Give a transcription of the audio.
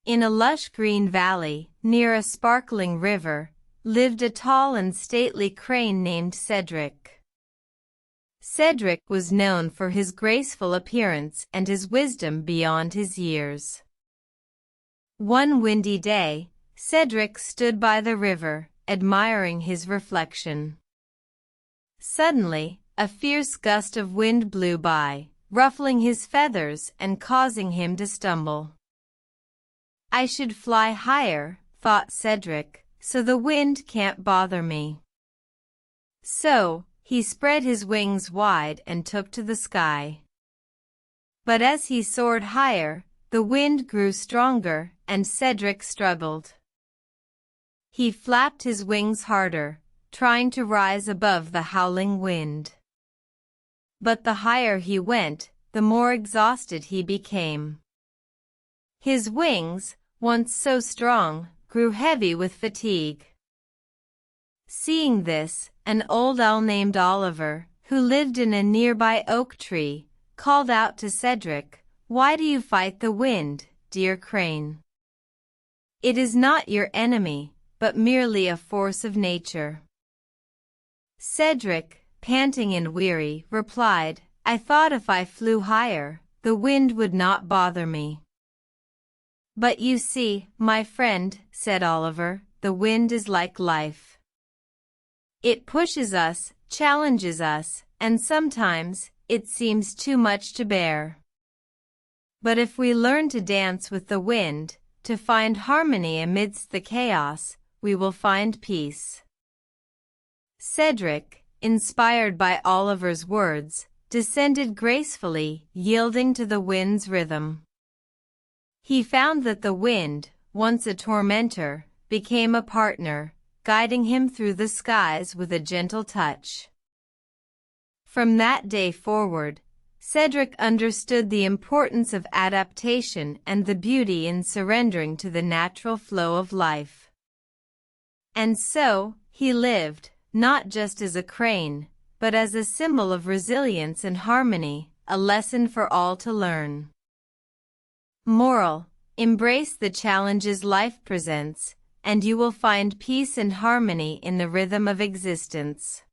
In a lush green valley, near a sparkling river, lived a tall and stately crane named Cedric. Cedric was known for his graceful appearance and his wisdom beyond his years. One windy day, Cedric stood by the river, admiring his reflection. Suddenly, a fierce gust of wind blew by, ruffling his feathers and causing him to stumble. "I should fly higher," thought Cedric, "so the wind can't bother me." So, he spread his wings wide and took to the sky. But as he soared higher, the wind grew stronger, and Cedric struggled. He flapped his wings harder, trying to rise above the howling wind. But the higher he went, the more exhausted he became. His wings, once so strong, grew heavy with fatigue. Seeing this, an old owl named Oliver, who lived in a nearby oak tree, called out to Cedric, "Why do you fight the wind, dear crane? It is not your enemy, but merely a force of nature." Cedric, panting and weary, replied, "I thought if I flew higher, the wind would not bother me." "But you see, my friend," said Oliver, "the wind is like life. It pushes us, challenges us, and sometimes it seems too much to bear. But if we learn to dance with the wind, to find harmony amidst the chaos, we will find peace." Cedric, inspired by Oliver's words, descended gracefully, yielding to the wind's rhythm. He found that the wind, once a tormentor, became a partner, guiding him through the skies with a gentle touch. From that day forward, Cedric understood the importance of adaptation and the beauty in surrendering to the natural flow of life. And so, he lived, not just as a crane, but as a symbol of resilience and harmony, a lesson for all to learn. Moral: embrace the challenges life presents, and you will find peace and harmony in the rhythm of existence.